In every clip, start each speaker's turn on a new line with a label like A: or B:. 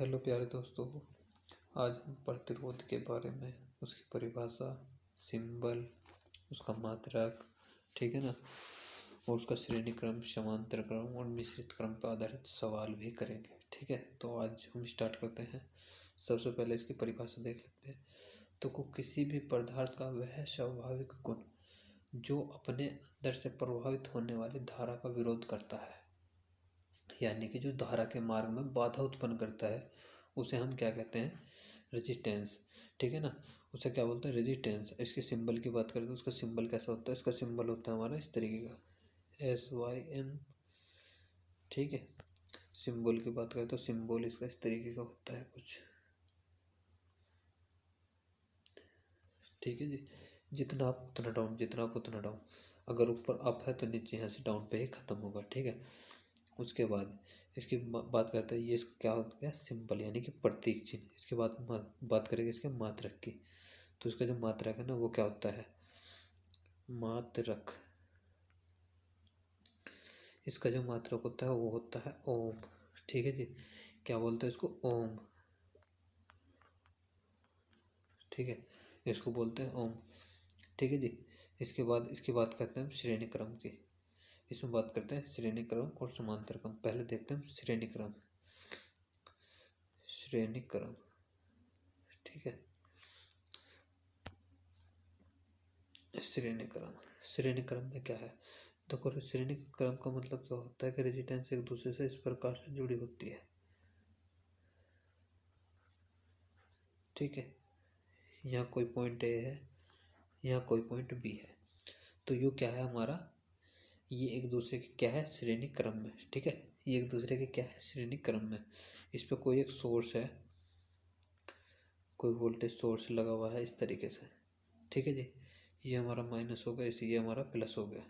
A: Hello प्यारे दोस्तों। आज हम प्रतिरोध के बारे में, उसकी परिभाषा, सिंबल, उसका मात्रक, ठीक है ना, और उसका श्रेणी क्रम, समांतर क्रम और मिश्रित क्रम पर आधारित सवाल भी करेंगे। ठीक है, तो आज हम स्टार्ट करते हैं। सबसे पहले इसकी परिभाषा देख लेते हैं। तो किसी भी पदार्थ का वह स्वाभाविक गुण जो अपने अंदर से प्रभावित होने वाली धारा का विरोध करता है, यानी कि जो धारा के मार्ग में बाधा उत्पन्न करता है, उसे हम क्या कहते हैं? रेजिस्टेंस। ठीक है ना, उसे क्या बोलते हैं? रेजिस्टेंस। इसके सिंबल की बात करें तो उसका सिंबल कैसा होता है? इसका सिंबल होता है हमारा इस तरीके का, SYM। ठीक है, सिंबल की बात करें तो सिंबल इसका इस तरीके का होता है कुछ। ठीक है जी, जितना आप उतना डाउन, जितना आप उतना डाउन। अगर ऊपर अप है तो नीचे यहाँ से डाउन पे ही खत्म होगा। ठीक है, उसके बाद इसकी बात करते हैं, ये इसका क्या हो गया? सिंबल, यानी कि प्रतीक चिन्ह। इसके बाद बात करेंगे इसके मात्रक की। तो इसका जो मात्रक है ना, वो क्या होता है? मात्रक। इसका जो मात्रक होता है वो होता है ओम। ठीक है जी, क्या बोलते हैं इसको? ओम। ठीक है, इसको बोलते हैं ओम। ठीक है जी, इसके बाद इसकी बात करते हैं हम श्रेणी क्रम की। इसमें बात करते हैं श्रेणी क्रम और समांतर क्रम। पहले देखते हैं श्रेणी क्रम। श्रेणी क्रम, ठीक है, श्रेणी क्रम। श्रेणी क्रम में क्या है? देखो, श्रेणी क्रम का मतलब क्या होता है कि रेजिस्टेंस एक दूसरे से इस प्रकार से जुड़ी होती है। ठीक है, यहाँ कोई पॉइंट ए है, यहाँ कोई पॉइंट बी है, तो ये क्या है हमारा? ये एक दूसरे के क्या है? श्रेणी क्रम में। ठीक है, ये एक दूसरे के क्या है? श्रेणी क्रम में। इस पर कोई एक सोर्स है, कोई वोल्टेज सोर्स लगा हुआ है इस तरीके से। ठीक है जी, ये हमारा माइनस हो गया, इसी ये हमारा प्लस हो गया।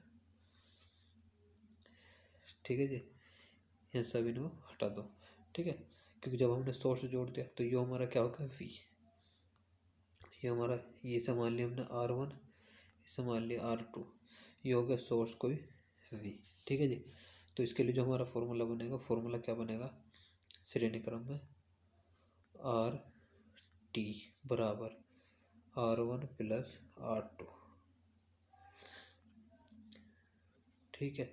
A: ठीक है जी, यहाँ सभी को हटा दो। ठीक है, क्योंकि जब हमने सोर्स जोड़ दिया तो ये हमारा क्या होगा? V। ये हमारा, ये संभाल लिया हमने R1, संभाल लिया R2, ये हो गया सोर्स कोई V। ठीक है जी, तो इसके लिए जो हमारा फॉर्मूला बनेगा, फॉर्मूला क्या बनेगा श्रेणी क्रम में? RT बराबर R1 प्लस R2। ठीक है,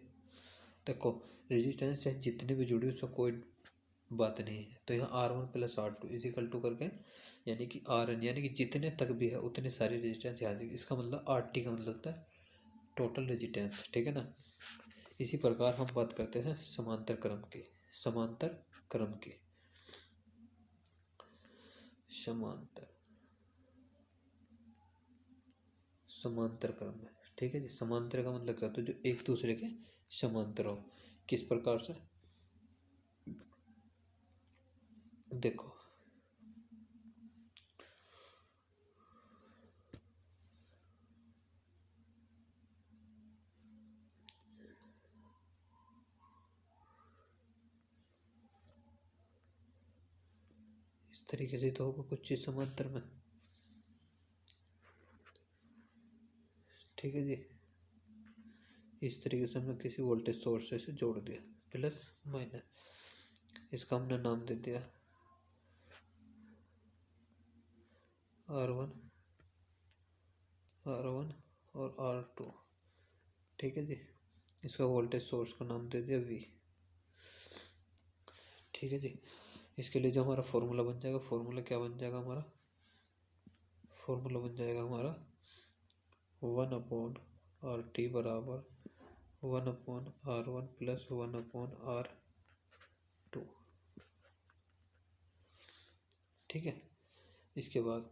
A: देखो रेजिस्टेंस से जितने भी जुड़ी उससे कोई बात नहीं है, तो यहाँ R1 plus R2 is equal to करके, यानी कि RN, यानी कि जितने तक भी है उतने सारे रेजिस्टेंस यहाँ से। इसका मतलब RT का मतलब होता है टोटल रेजिस्टेंस। ठीक है ना, इसी प्रकार हम बात करते हैं समांतर क्रम की। समांतर क्रम की, समांतर, समांतर क्रम में। ठीक है जी, समांतर का मतलब क्या होता है? जो एक दूसरे के समांतर हो। किस प्रकार से? देखो, इस तरीके से तो होगा कुछ चीज समांतर में। ठीक है जी, इस तरीके से हमने किसी वोल्टेज सोर्स से जोड़ दिया, प्लस माइनस। इसका हमने नाम दे दिया R1, R1 और R2। ठीक है जी, इसका वोल्टेज सोर्स का नाम दे दिया V। ठीक है जी, इसके लिए जो हमारा फॉर्मूला बन जाएगा, फॉर्मूला क्या बन जाएगा हमारा? फॉर्मूला बन जाएगा हमारा 1/RT बराबर 1/R1 प्लस 1/R2। ठीक है, इसके बाद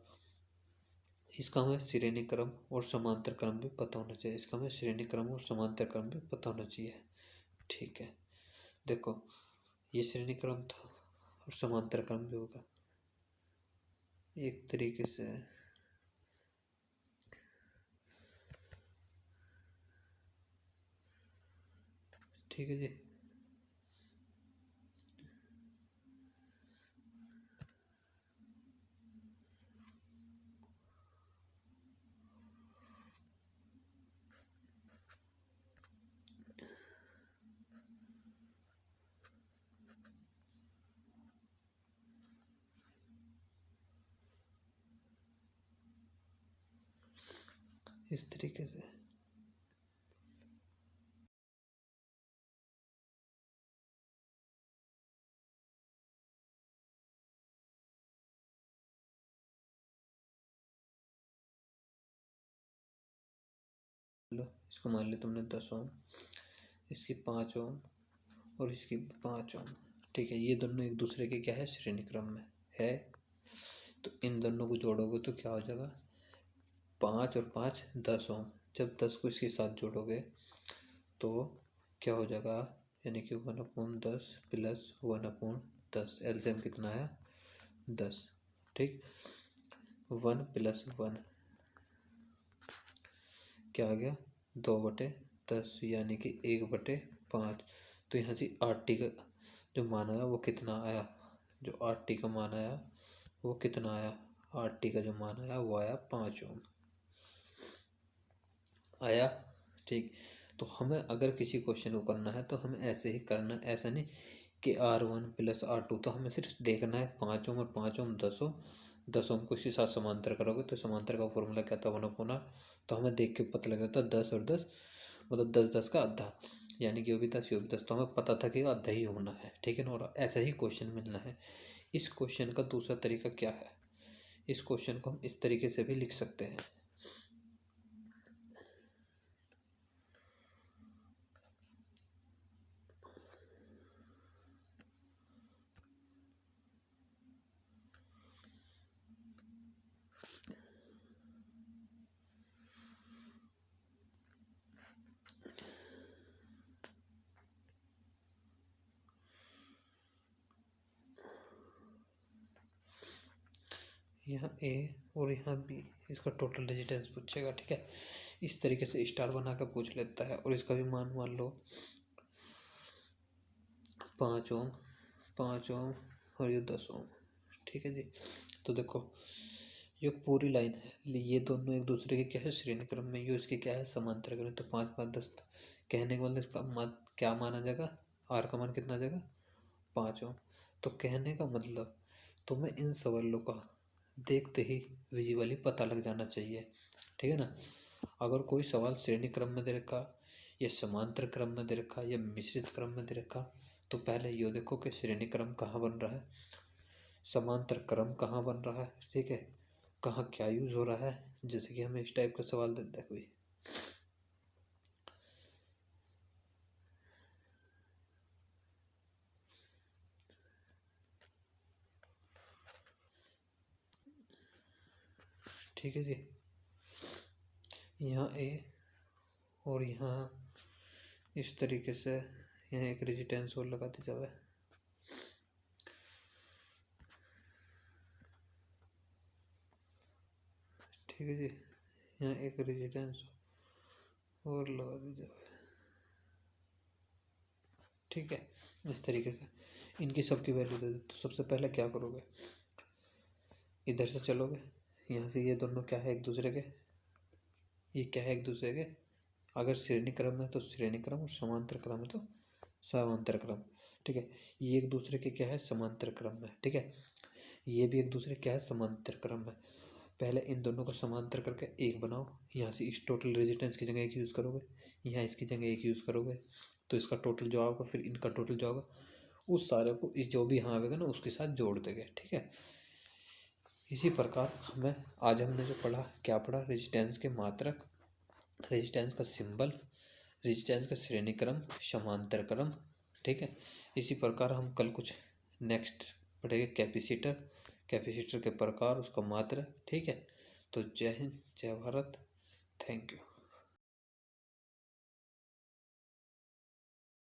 A: इसका हमें श्रेणी क्रम और समांतर क्रम भी पता होना चाहिए। इसका हमें श्रेणी क्रम और समांतर क्रम भी पता होना चाहिए। ठीक है, देखो ये श्रेणी क्रम था और समांतर क्रम भी होगा एक तरीके से। ठीक है जी, इस तरीके से। लो इसको मान लो तुमने 10 ओम, इसकी 5 ओम और इसकी 5 ओम। ठीक है, ये दोनों एक दूसरे के क्या है, श्रेणी क्रम में है। तो इन दोनों को जोड़ोगे तो क्या हो जाएगा, 5 और 5 10 ओम। जब 10 को इसके साथ जोड़ोगे तो क्या हो जाएगा, यानी कि 1/10 प्लस 1/10, एलसीएम कितना आया 10। ठीक, 1 प्लस 1 क्या आ गया 2/10, यानी कि 1/5। तो यहाँ से 8t का जो मान आया वो कितना आया, जो 8t का मान आया वो कितना आया, 8t का जो मान आया वो आया 5 ओम आया। ठीक, तो हमें अगर किसी क्वेश्चन को करना है तो हमें ऐसे ही करना है, ऐसा नहीं कि R1 प्लस R2। तो हमें सिर्फ देखना है 5 ओम और 5 ओम 10 ओम, 10 ओम को इसके साथ समांतर करोगे तो समांतर का फॉर्मूला क्या था 1/r। तो हमें देख के पता लग रहा था 10 और 10 मतलब 10 10 का आधा, यानी कि वो भी 10 ये भी 10। तो हमें पता था कि आधा ही होना है। ठीक है ना, और ऐसा ही क्वेश्चन मिलना है। इस क्वेश्चन का दूसरा तरीका क्या है, इस क्वेश्चन को हम इस तरीके से भी लिख सकते हैं। यहाँ ए और यहाँ बी, इसका टोटल रेजिस्टेंस पूछेगा। ठीक है, इस तरीके से स्टार बना कर पूछ लेता है। और इसका भी मान लो 5 ओम 5 ओम और ये 10 ओम। ठीक है जी, तो देखो ये पूरी लाइन है, ये दोनों एक दूसरे के क्या है, श्रेणी क्रम में, ये इसके क्या है, समांतर क्रम। तो 5 5 10, कहने के मतलब इसका मान क्या माना जाएगा, आर का मान कितना आ जाएगा 5 ओम। तो कहने का मतलब तुम्हें इन सवालों का देखते ही विजुअली पता लग जाना चाहिए। ठीक है ना, अगर कोई सवाल श्रेणी क्रम में दे रखा या समांतर क्रम में दे रखा या मिश्रित क्रम में दे रखा, तो पहले ये देखो कि श्रेणी क्रम कहाँ बन रहा है, समांतर क्रम कहाँ बन रहा है। ठीक है, कहाँ क्या यूज हो रहा है। जैसे कि हमें इस टाइप का सवाल देता है कोई, ठीक है जी, यहाँ ए और यहाँ इस तरीके से यहाँ एक रेजिस्टेंस और लगा दी जाए। ठीक है जी, यहाँ एक रेजिस्टेंस और लगा दी जाए। ठीक है, इस तरीके से इनकी सबकी वैल्यू दे दो। तो सबसे पहले क्या करोगे, इधर से चलोगे, यहाँ से ये दोनों क्या है एक दूसरे के, ये क्या है एक दूसरे के, अगर श्रेणी क्रम है तो श्रेणी क्रम और समांतर क्रम है तो समांतर क्रम। ठीक है, ये एक दूसरे के क्या है, समांतर क्रम में। ठीक है, ये भी एक दूसरे क्या है, समांतर क्रम में। पहले इन दोनों को समांतर करके एक बनाओ, यहाँ से इस टोटल रेजिस्टेंस की जगह एक यूज़ करोगे, यहाँ इसकी जगह एक यूज़ करोगे, तो इसका टोटल जो आएगा फिर इनका टोटल जो आएगा उस सारे को इस जो भी यहाँ आएगा ना उसके साथ जोड़ देंगे। ठीक है, इसी प्रकार आज हमने जो पढ़ा, क्या पढ़ा, रेजिस्टेंस के मात्रक, रेजिस्टेंस का सिंबल, रेजिस्टेंस का श्रेणी क्रम, समांतर क्रम। ठीक है, इसी प्रकार हम कल कुछ नेक्स्ट पढ़ेंगे कैपेसिटर, कैपेसिटर के प्रकार, उसका मात्रक। ठीक है, तो जय हिंद, जय भारत, थैंक यू।